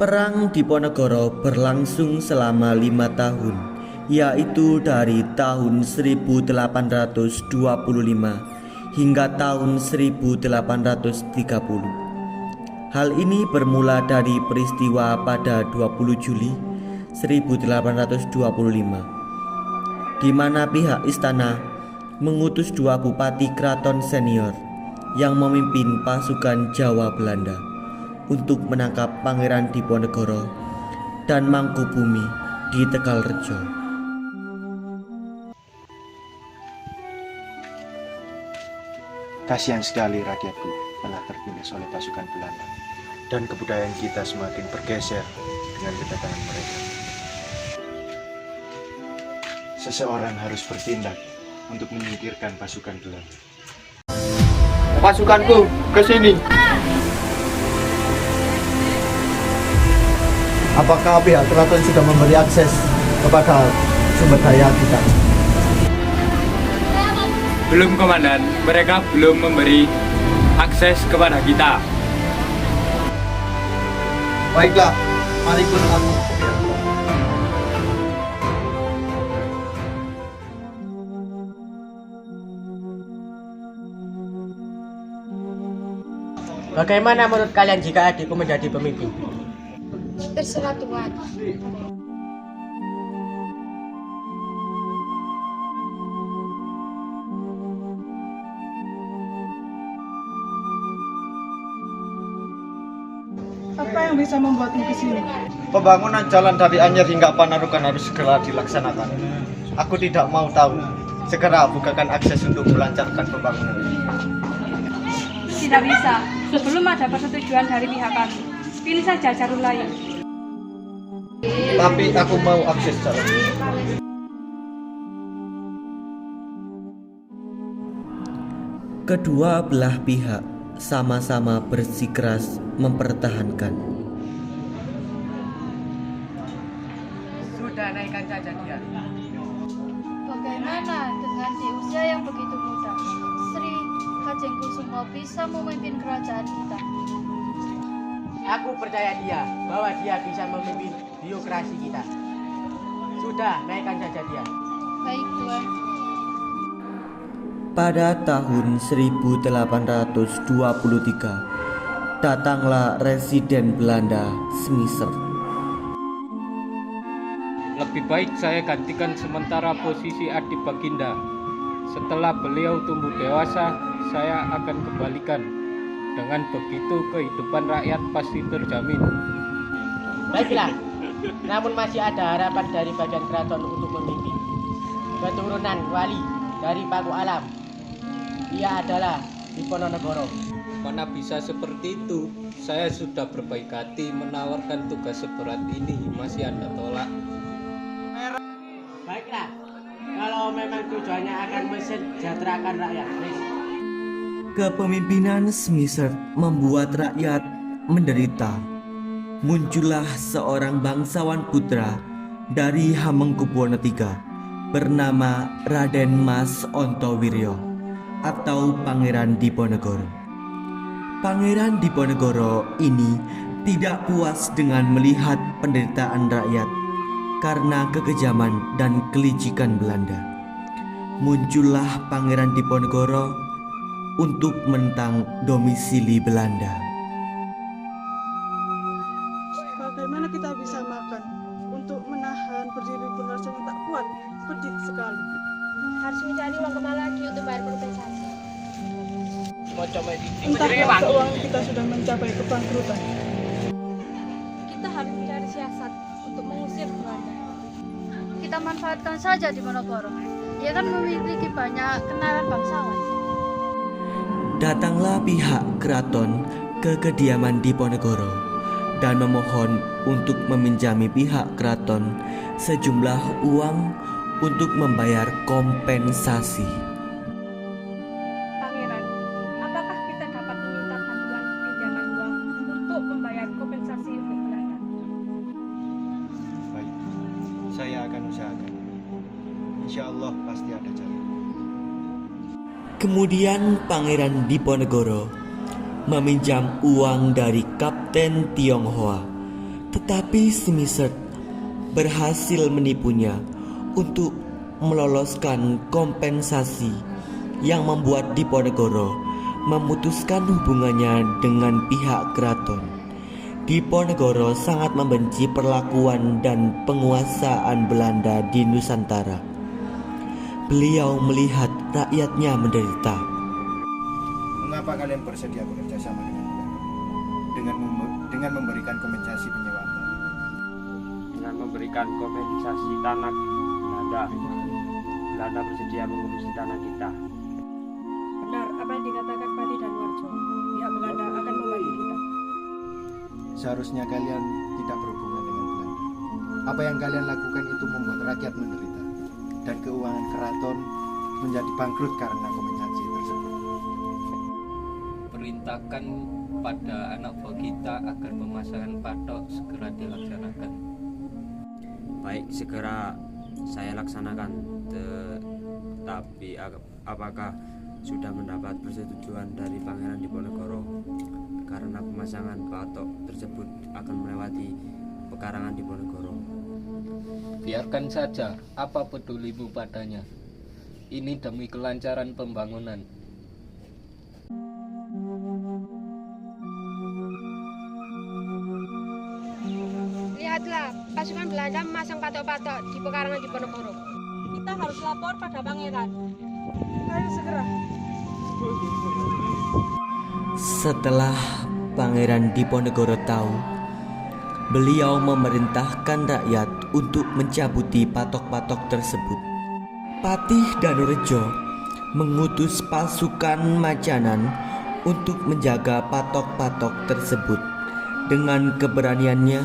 Perang Diponegoro berlangsung selama 5 tahun, yaitu dari tahun 1825 hingga tahun 1830. Hal ini bermula dari peristiwa pada 20 Juli 1825, di mana pihak istana mengutus 2 bupati keraton senior yang memimpin pasukan Jawa Belanda untuk menangkap Pangeran Diponegoro dan Mangkubumi di Tegalrejo. Kasihan sekali rakyatku telah tertindas oleh pasukan Belanda, dan kebudayaan kita semakin bergeser dengan kedatangan mereka. Seseorang harus bertindak untuk menyingkirkan pasukan Belanda. Pasukanku, ke sini. Apakah pihak keraton sudah memberi akses kepada sumber daya kita? Belum, Komandan. Mereka belum memberi akses kepada kita. Baiklah, mari ikut aku. Bagaimana menurut kalian jika adikku menjadi pemimpin? Terserah Tuhan. Apa yang bisa membuatmu ke sini? Pembangunan jalan dari Anyer hingga Panarukan harus segera dilaksanakan. Aku tidak mau tahu. Segera bukakan akses untuk melancarkan pembangunan. Tidak bisa, belum ada persetujuan dari pihak kami. Pilih saja jalur lain. Tapi aku mau akses jalan. Kedua belah pihak sama-sama bersikeras mempertahankan. Sudah, naikkan saja dia. Bagaimana dengan di usia yang begitu muda, Sri Kajengkusumo bisa memimpin kerajaan kita? Aku percaya dia, bahwa dia bisa memimpin birokrasi kita. Sudah, naikkan saja dia. Baik, Tuan. Pada tahun 1823, datanglah residen Belanda Smyser. Lebih baik saya gantikan sementara posisi Adi Baginda. Setelah beliau tumbuh dewasa, saya akan kembalikan. Dengan begitu kehidupan rakyat pasti terjamin. Baiklah, namun masih ada harapan dari badan keraton untuk memimpin. Keturunan wali dari Paku Alam. Ia adalah Diponegoro. Mana bisa seperti itu? Saya sudah berbaik hati menawarkan tugas seberat ini, masih Anda tolak. Baiklah, kalau memang tujuannya akan mensejahterakan rakyat, Kepemimpinan Smyser membuat rakyat menderita. Muncullah seorang bangsawan putra dari Hamengkubuwono III bernama Raden Mas Ontowiryo atau Pangeran Diponegoro. Pangeran Diponegoro ini tidak puas dengan melihat penderitaan rakyat karena kekejaman dan kelicikan Belanda. Muncullah Pangeran Diponegoro untuk menentang domisili Belanda. Bagaimana kita bisa makan untuk menahan berdiri beras yang tak kuat, pedih sekali. Harus mencari uang kemana lagi untuk bayar kompensasi. Entahlah keuangan kita sudah mencapai kebangkrutan. Kita harus mencari siasat untuk mengusir Belanda. Kita manfaatkan saja Diponegoro. Dia kan memiliki banyak kenalan bangsawan. Datanglah pihak keraton ke kediaman Diponegoro dan memohon untuk meminjami pihak keraton sejumlah uang untuk membayar kompensasi. Pangeran, apakah kita dapat meminta bantuan pinjaman uang untuk membayar kompensasi untuk Belanda? Baik, saya akan usahakan. Insya Allah pasti ada jalan. Kemudian Pangeran Diponegoro meminjam uang dari Kapten Tionghoa Tetapi Smisert berhasil menipunya untuk meloloskan kompensasi yang membuat Diponegoro memutuskan hubungannya dengan pihak keraton. Diponegoro sangat membenci perlakuan dan penguasaan Belanda di Nusantara. Beliau melihat rakyatnya menderita. Mengapa kalian bersedia bekerja sama dengan Belanda? Dengan memberikan kompensasi penyewaan tanah. Dengan memberikan kompensasi tanah Belanda bersedia mengurusi tanah kita. Benar apa yang dikatakan Pati dan Warjo. Pihak Belanda akan membantu kita. Seharusnya kalian tidak berhubungan dengan Belanda. Apa yang kalian lakukan itu membuat rakyat menderita dan keuangan keraton menjadi bangkrut karena kompensasi tersebut. Perintahkan pada anak buah kita agar pemasangan patok segera dilaksanakan. Baik, segera saya laksanakan. Tapi apakah sudah mendapat persetujuan dari Pangeran Diponegoro? Karena pemasangan patok tersebut akan melewati pekarangan Diponegoro. Biarkan saja, apa pedulimu padanya? Ini demi kelancaran pembangunan. Lihatlah, pasukan Belanda memasang patok-patok di pekarangan Diponegoro. Kita harus lapor pada pangeran. Ayo segera. Setelah Pangeran Diponegoro tahu, beliau memerintahkan rakyat untuk mencabuti patok-patok tersebut. Patih Danurejo mengutus pasukan Majanan untuk menjaga patok-patok tersebut. Dengan keberaniannya,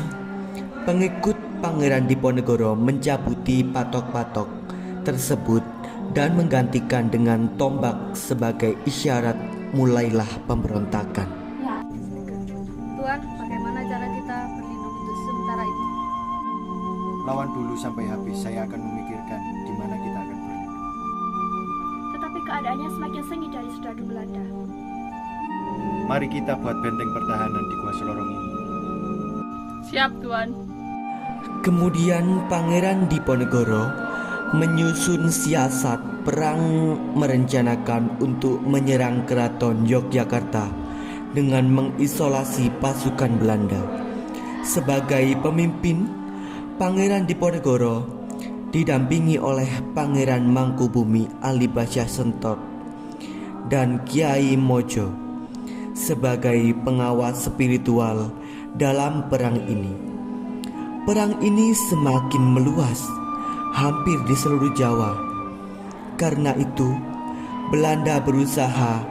pengikut Pangeran Diponegoro mencabuti patok-patok tersebut dan menggantikan dengan tombak sebagai isyarat mulailah pemberontakan. Tuan, bagaimana cara kita berlindung untuk sementara ini? Lawan dulu sampai habis, saya akan memikirkan di mana kita akan berlindung. Tetapi keadaannya semakin sengit dari serdadu Belanda. Mari kita buat benteng pertahanan di Gua Selorong ini. Siap, Tuan. Kemudian Pangeran Diponegoro menyusun siasat perang, merencanakan untuk menyerang keraton Yogyakarta dengan mengisolasi pasukan Belanda. Sebagai pemimpin, Pangeran Diponegoro didampingi oleh Pangeran Mangkubumi Alibasyah Sentot dan Kiai Mojo sebagai pengawas spiritual dalam perang ini. Perang ini semakin meluas hampir di seluruh Jawa. Karena itu, Belanda berusaha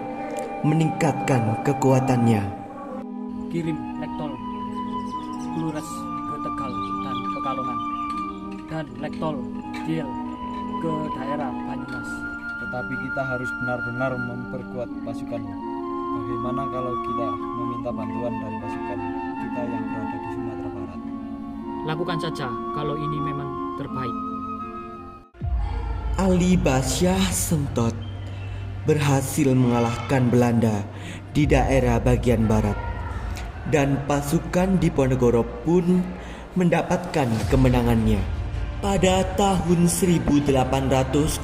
meningkatkan kekuatannya. Kirim lektol Lures ke Tegal dan Pekalongan, dan lektol Diel ke daerah Banyumas. Tetapi kita harus benar-benar memperkuat pasukan. Bagaimana kalau kita meminta bantuan dari pasukan kita yang berada di Sumatera Barat? Lakukan saja kalau ini memang terbaik. Alibasyah Sentot berhasil mengalahkan Belanda di daerah bagian barat, dan pasukan Diponegoro pun mendapatkan kemenangannya. Pada tahun 1827,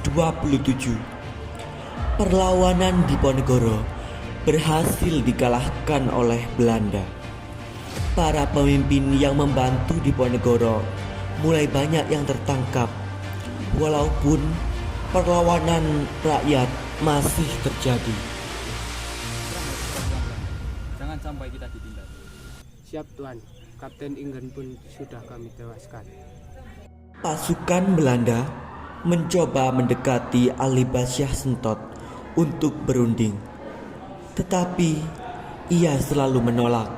perlawanan Diponegoro berhasil dikalahkan oleh Belanda. Para pemimpin yang membantu Diponegoro mulai banyak yang tertangkap, walaupun perlawanan rakyat masih terjadi. Jangan sampai kita ditindas. Siap, Tuan. Kapten Ingen pun sudah kami tewaskan. Pasukan Belanda mencoba mendekati Alibasyah Sentot untuk berunding, tetapi ia selalu menolak.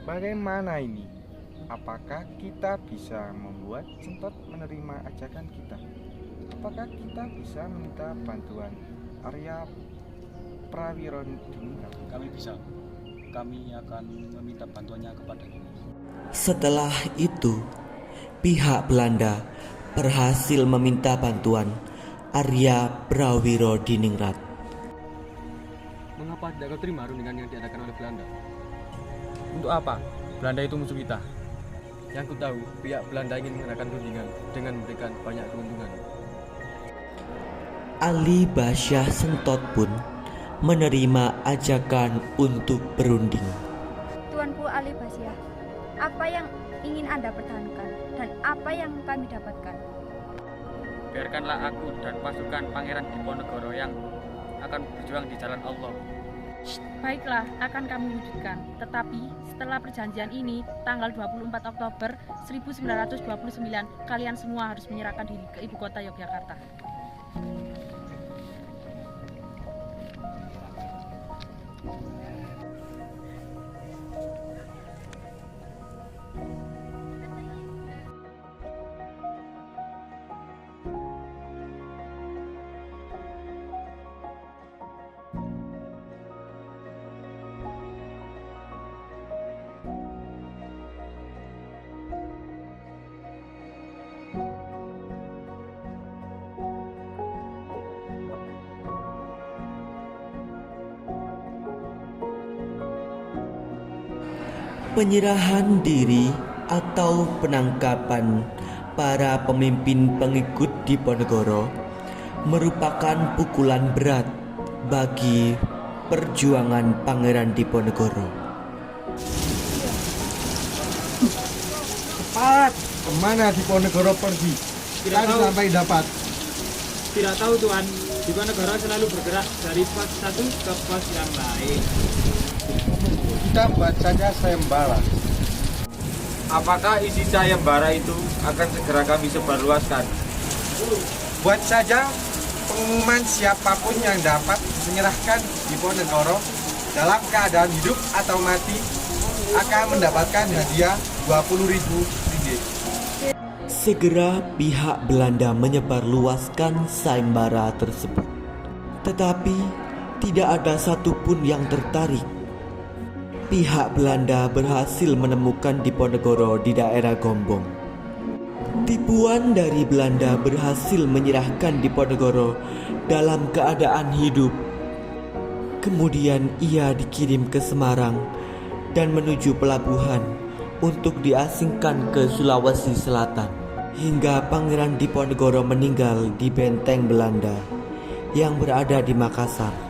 Bagaimana ini? Apakah kita bisa membuat Sentot menerima ajakan kita? Apakah kita bisa meminta bantuan Arya Prawiro Diningrat? Kami bisa. Kami akan meminta bantuannya kepada kita. Setelah itu, pihak Belanda berhasil meminta bantuan Arya Prawiro Diningrat. Mengapa tidak kau terima rundingan yang diadakan oleh Belanda? Untuk apa? Belanda itu musuh kita. Yang ku tahu, pihak Belanda ingin mengadakan rundingan dengan memberikan banyak keuntungan. Ali Basyah Sentot pun menerima ajakan untuk berunding. Tuanku Ali Basyah, apa yang ingin Anda pertahankan dan apa yang kami dapatkan? Biarkanlah aku dan pasukan Pangeran Diponegoro yang akan berjuang di jalan Allah. Baiklah, akan kami wujudkan. Tetapi setelah perjanjian ini, tanggal 24 Oktober 1929, kalian semua harus menyerahkan diri ke ibu kota Yogyakarta. Penyerahan diri atau penangkapan para pemimpin pengikut Diponegoro merupakan pukulan berat bagi perjuangan Pangeran Diponegoro. Cepat, kemana Diponegoro pergi? Kita sampai dapat. Tidak tahu Tuan, Diponegoro selalu bergerak dari pos satu ke pos yang lain. Kita buat saja sayembara. Apakah isi sayembara itu akan segera kami sebarluaskan? Buat saja pengumuman siapapun yang dapat menyerahkan Diponegoro dalam keadaan hidup atau mati akan mendapatkan hadiah 20.000 ringgit. Segera pihak Belanda menyebarluaskan sayembara tersebut. Tetapi tidak ada satupun yang tertarik. Pihak Belanda berhasil menemukan Diponegoro di daerah Gombong. Tipuan dari Belanda berhasil menyerahkan Diponegoro dalam keadaan hidup. Kemudian ia dikirim ke Semarang dan menuju pelabuhan untuk diasingkan ke Sulawesi Selatan, hingga Pangeran Diponegoro meninggal di benteng Belanda yang berada di Makassar.